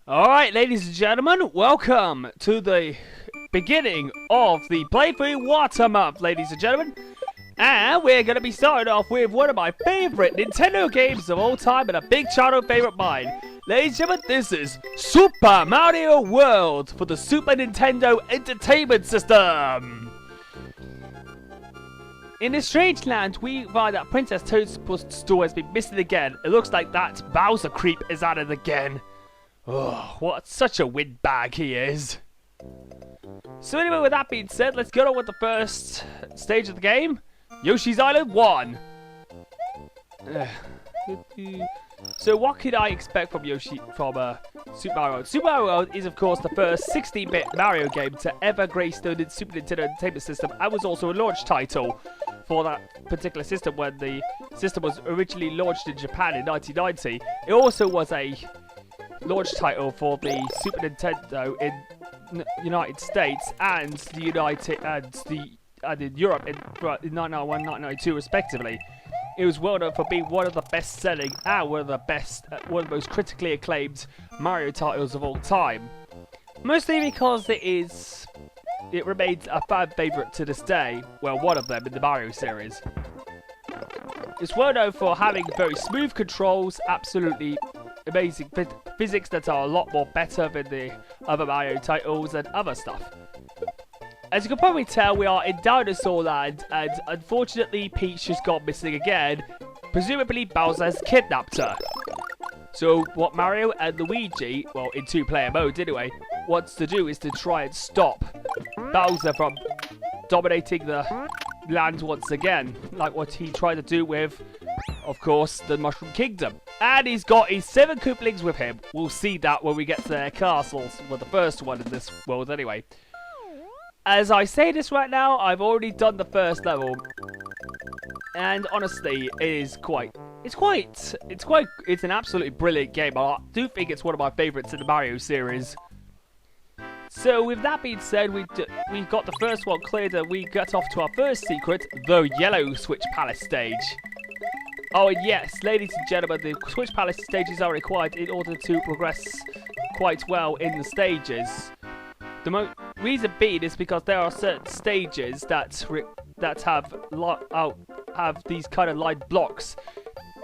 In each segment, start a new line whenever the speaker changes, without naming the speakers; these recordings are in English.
Alright, ladies and gentlemen, welcome to the beginning of the Playthrough Water Month, ladies and gentlemen. And we're going to be starting off with one of my favorite Nintendo games of all time and a big channel favorite of mine. Ladies and gentlemen, this is Super Mario World for the Super Nintendo Entertainment System. In this strange land, we find that Princess Toadstool has been missing again. It looks like that Bowser creep is at it again. Oh, what such a windbag he is. So anyway, with that being said, let's get on with the first stage of the game. Yoshi's Island 1. So what could I expect from Super Mario World? Super Mario World is of course the first 16-bit Mario game to ever grace the Super Nintendo Entertainment System and was also a launch title for that particular system when the system was originally launched in Japan in 1990. It also was a launch title for the Super Nintendo in United States and the in Europe in 1991, 1992 respectively. It was well known for being one of the best-selling and one of the most critically acclaimed Mario titles of all time. Mostly because it remains a fan favourite to this day. Well, one of them in the Mario series. It's well known for having very smooth controls, absolutely amazing physics that are a lot more better than the other Mario titles and other stuff. As you can probably tell, we are in Dinosaur Land, and unfortunately Peach has gone missing again. Presumably Bowser has kidnapped her. So what Mario and Luigi, well in two-player mode anyway, wants to do is to try and stop Bowser from dominating the land once again, like what he tried to do with, of course, the Mushroom Kingdom. And he's got his 7 Koopalings with him. We'll see that when we get to their castles, well, the first one in this world anyway. As I say this right now, I've already done the first level, and honestly, it's an absolutely brilliant game. I do think it's one of my favourites in the Mario series. So with that being said, we got the first one cleared and we got off to our first secret, the Yellow Switch Palace stage. Oh and yes, ladies and gentlemen, the Switch Palace stages are required in order to progress quite well in the stages. The reason being is because there are certain stages that have these kind of lined blocks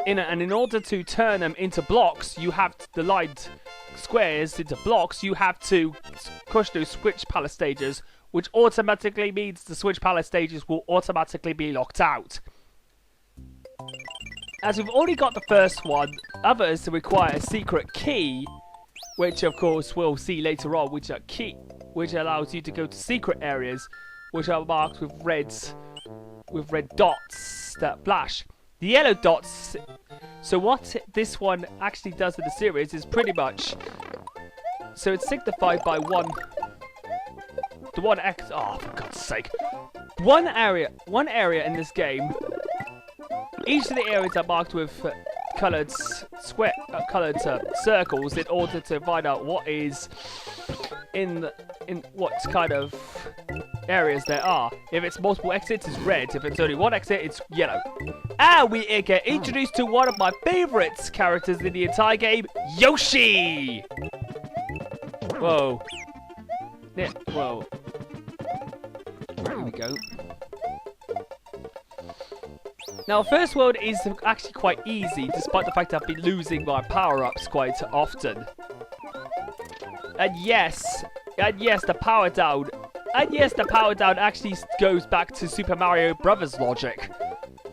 and in order to turn them into blocks, you have the lined squares into blocks. You have to push those Switch Palace stages, which automatically means the Switch Palace stages will automatically be locked out. As we've already got the first one, others require a secret key, which of course we'll see later on, which allows you to go to secret areas, which are marked with red dots that flash. The yellow dots. So what this one actually does in the series is pretty much. So it's signified by one X. Oh, for God's sake! One area in this game. Each of the areas are marked with coloured circles in order to find out what is in what kind of areas there are. If it's multiple exits, it's red. If it's only one exit, it's yellow. And we get introduced to one of my favourite characters in the entire game, Yoshi! Whoa. Yeah, whoa. Here we go. Now, first world is actually quite easy, despite the fact that I've been losing my power-ups quite often. And yes, the power down. And yes, the power down actually goes back to Super Mario Brothers logic.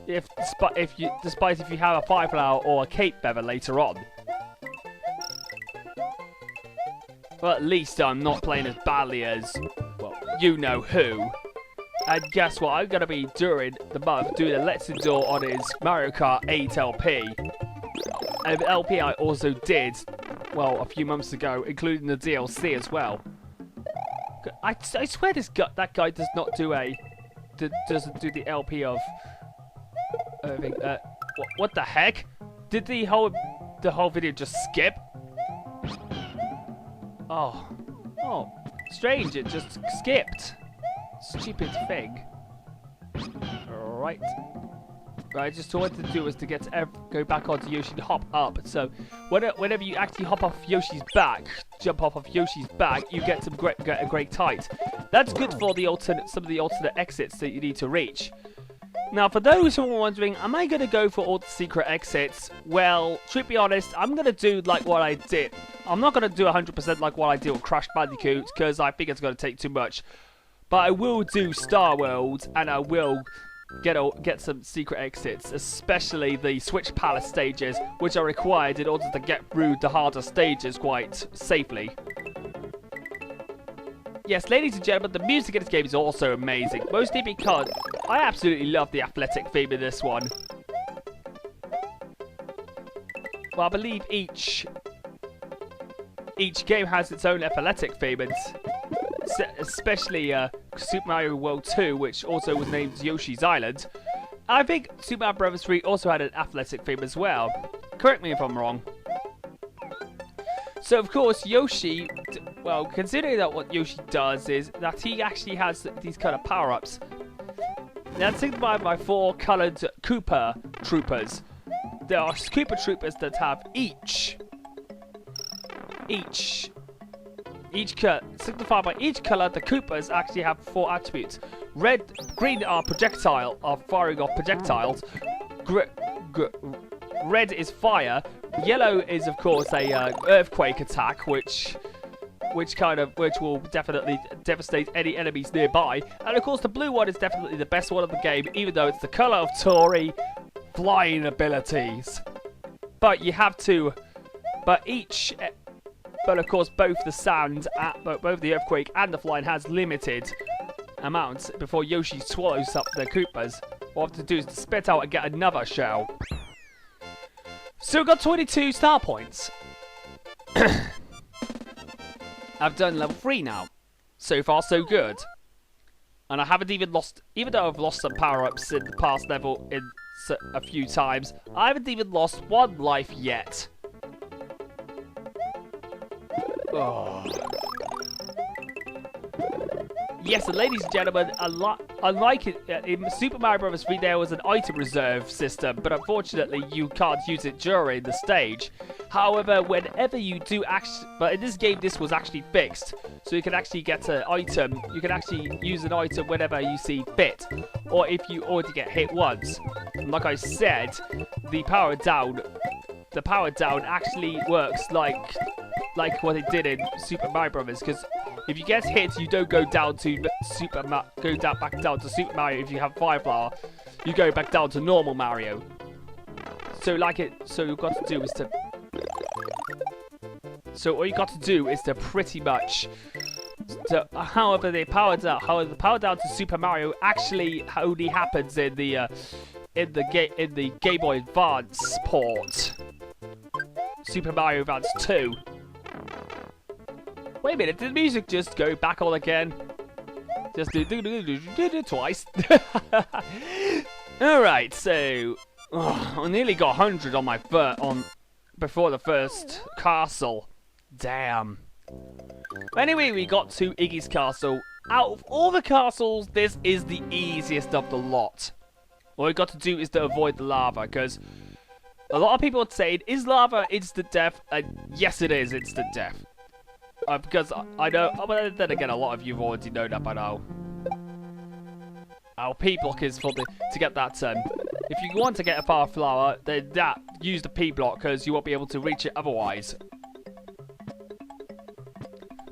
Despite if you have a fire flower or a cape feather later on. Well, at least I'm not playing as badly as, well, you know who. And guess what? I'm going to be doing a Let's Endure on his Mario Kart 8 LP. And the LP I also did, well, a few months ago, including the DLC as well. I swear that guy does not do doesn't do the LP of. What the heck? Did the whole video just skip? Oh, strange! It just skipped. Stupid thing. Right. right? Just all I had to do was to go back onto Yoshi and hop up. So whenever you actually hop off Yoshi's back, jump off of Yoshi's back, you get a great height. That's good for some of the alternate exits that you need to reach. Now, for those who are wondering, am I going to go for all the secret exits? Well, to be honest, I'm going to do like what I did. I'm not going to do 100% like what I did with Crash Bandicoot, because I think it's going to take too much. But I will do Star World, and I will get some secret exits, especially the Switch Palace stages, which are required in order to get through the harder stages quite safely. Yes, ladies and gentlemen, the music in this game is also amazing, mostly because I absolutely love the athletic theme in this one. Well, I believe each game has its own athletic theme, and especially Super Mario World 2, which also was named Yoshi's Island. I think Super Mario Bros. 3 also had an athletic theme as well. Correct me if I'm wrong. So, of course, Yoshi, well, considering that what Yoshi does is that he actually has these kind of power-ups. That's signified by 4 coloured Koopa troopers. There are Koopa troopers that have signified by each colour, the Koopas actually have 4 attributes. Green are firing off projectiles. Red is fire. Yellow is, of course, a earthquake attack, which will definitely devastate any enemies nearby. And of course, the blue one is definitely the best one of the game, even though it's the colour of Tori flying abilities. But you have to, but of course, both the earthquake and the flying has limited amounts before Yoshi swallows up the Koopas. What I have to do is to spit out and get another shell. So we've got 22 star points. I've done level 3 now. So far, so good. And I haven't even lost, even though I've lost some power-ups in the past level a few times, I haven't even lost 1 life yet. Oh. Yes, and ladies and gentlemen, unlike in Super Mario Bros. 3, there was an item reserve system, but unfortunately, you can't use it during the stage. However, whenever you do but in this game, this was actually fixed, so you can actually get an item. You can actually use an item whenever you see fit, or if you already get hit once. And like I said, the power down actually works like what it did in Super Mario Bros. Because if you get hit, you don't go down to back down to Super Mario. If you have Fire Flower, you go back down to normal Mario. So you've got to do is to. So all you got to do is to pretty much. However, the power down to Super Mario actually only happens in the Game Boy Advance port. Super Mario Advance 2. Wait a minute, did the music just go back on again? Just do twice. Alright, so I nearly got 100 on my before the first castle. Damn. Anyway, we got to Iggy's castle. Out of all the castles, this is the easiest of the lot. All we got to do is to avoid the lava, because a lot of people would say, is lava instant death? And yes, it is instant death. Because I know, but then again, a lot of you have already known that by now. Our P block is to get that. If you want to get a Fire Flower, then use the P block, because you won't be able to reach it otherwise.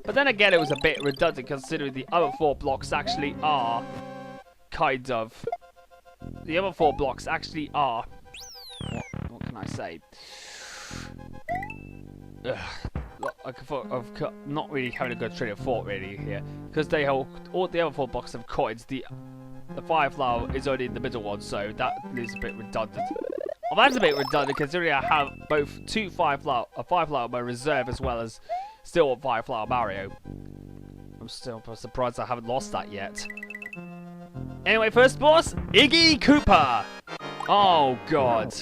But then again, it was a bit redundant, considering the other 4 blocks actually are kind of. The other 4 blocks actually are. What can I say? I'm not really having a good train of thought really here, because all the other 4 blocks have coins. The Fire Flower is only in the middle one, so that is a bit redundant. Well, that's a bit redundant considering I have both a Fire Flower in my reserve, as well as still Fire Flower Mario. I'm still surprised I haven't lost that yet. Anyway, first boss, Iggy Koopa. Oh god.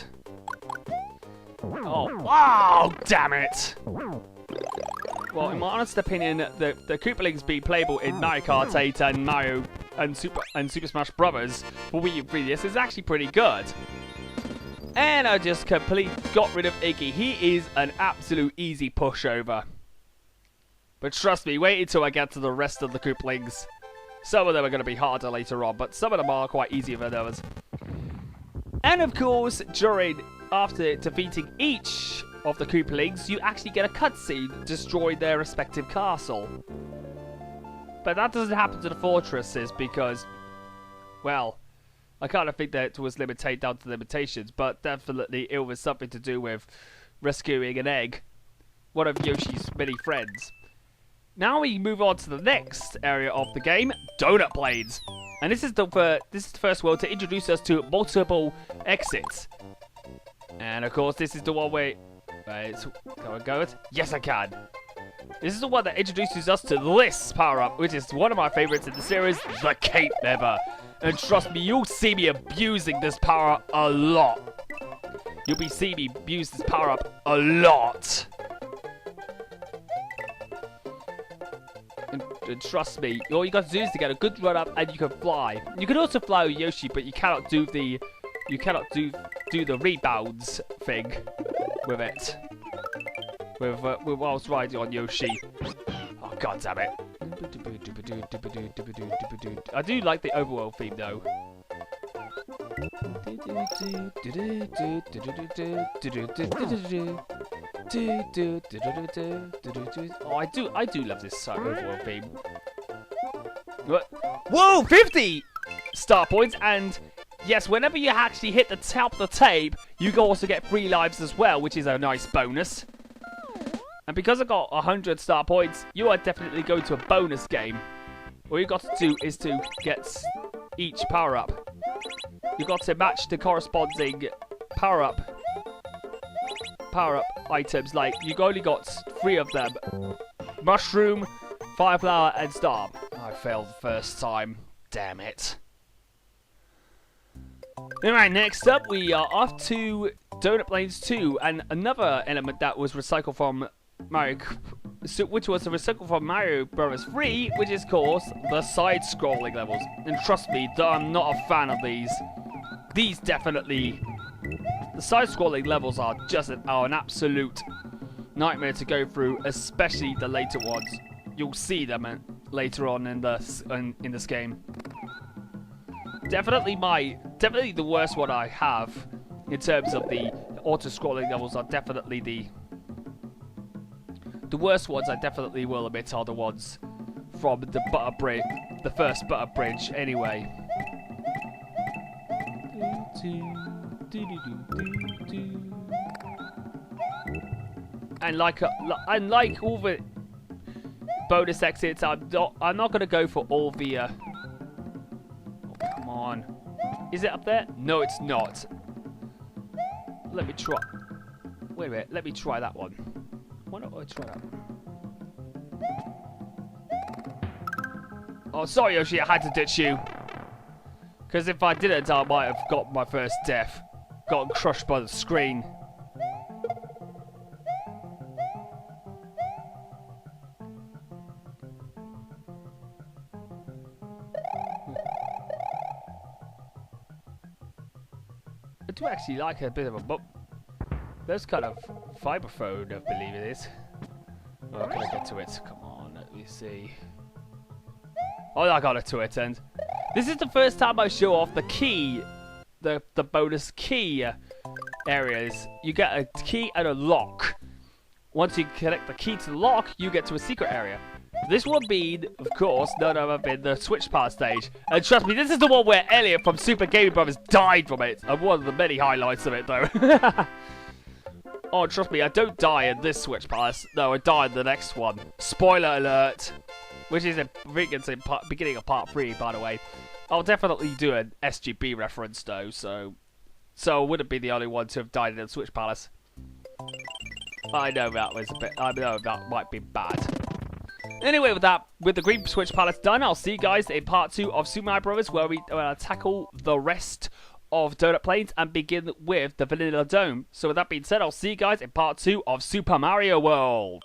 Oh wow! Damn it. Well, in my honest opinion, the Koopalings being playable in Mario Kart 8 and Mario and Super Smash Bros. For Wii U 3DS is actually pretty good. And I just completely got rid of Iggy. He is an absolute easy pushover. But trust me, wait until I get to the rest of the Koopalings. Some of them are going to be harder later on, but some of them are quite easier than others. And of course, after defeating each of the Koopalings, you actually get a cutscene destroying their respective castle. But that doesn't happen to the fortresses because, well, I kind of think that it was limited down to limitations, but definitely it was something to do with rescuing an egg, one of Yoshi's many friends. Now we move on to the next area of the game, Donut Plains. And this is the first world to introduce us to multiple exits. And of course, this is the one where... can I go it? Yes, I can. This is the one that introduces us to this power-up, which is one of my favorites in the series, the Cape Lever. And trust me, you'll see me abusing this power-up a lot. You'll be seeing me abuse this power-up a lot. And trust me, all you got to do is to get a good run up, and you can fly. You can also fly with Yoshi, but you cannot do the rebounds thing with it. With whilst riding on Yoshi. Oh god damn it! I do like the overworld theme though. Oh, I do love this overworld theme. Whoa, 50 star points, and yes, whenever you actually hit the top of the tape, you can also get 3 lives as well, which is a nice bonus. And because I got 100 star points, you are definitely going to a bonus game. All you got to do is to get each power up. You got to match the corresponding power up items. Like you only got 3 of them: mushroom, fire flower, and star. I failed the first time. Damn it. Alright, next up we are off to Donut Plains 2, and another element that was recycled from Mario Bros. 3, which is, of course, the side-scrolling levels. And trust me, I'm not a fan of these. These definitely... The side-scrolling levels are an absolute nightmare to go through, especially the later ones. You'll see them later on in this game. Definitely the worst one I have in terms of the auto-scrolling levels are definitely the worst ones. I definitely will admit are the ones from the Butter Bridge, the first Butter Bridge. Anyway. And like all the bonus exits, I'm not gonna go for all the. Oh, come on, is it up there? No, it's not. Let me try. Wait a minute. Let me try that one. Why don't I try that one? Oh, sorry, Yoshi. I had to ditch you. Because if I didn't, I might have got my first death. Gotten crushed by the screen. I do actually like a bit of a bump. There's kind of vibraphone, I believe it is. Oh, can I get to it? Come on, let me see. Oh, I got it to it, and this is the first time I show off the key, the bonus key areas. You get a key and a lock. Once you connect the key to the lock, you get to a secret area. This would be, of course, none other than the Switch Part stage. And trust me, this is the one where Elliot from Super Gaming Brothers died from it. And one of the many highlights of it, though. Oh, trust me, I don't die in this Switch Palace. No, I die in the next one. Spoiler alert. Which is, I think it's in beginning of part 3, by the way. I'll definitely do an SGB reference, though, so I wouldn't be the only one to have died in the Switch Palace. I know that was a bit, I know that might be bad. Anyway, with the Green Switch Palace done, I'll see you guys in part 2 of Super Mario Bros. Where we tackle the rest of Donut Plains and begin with the Vanilla Dome. So with that being said, I'll see you guys in part 2 of Super Mario World.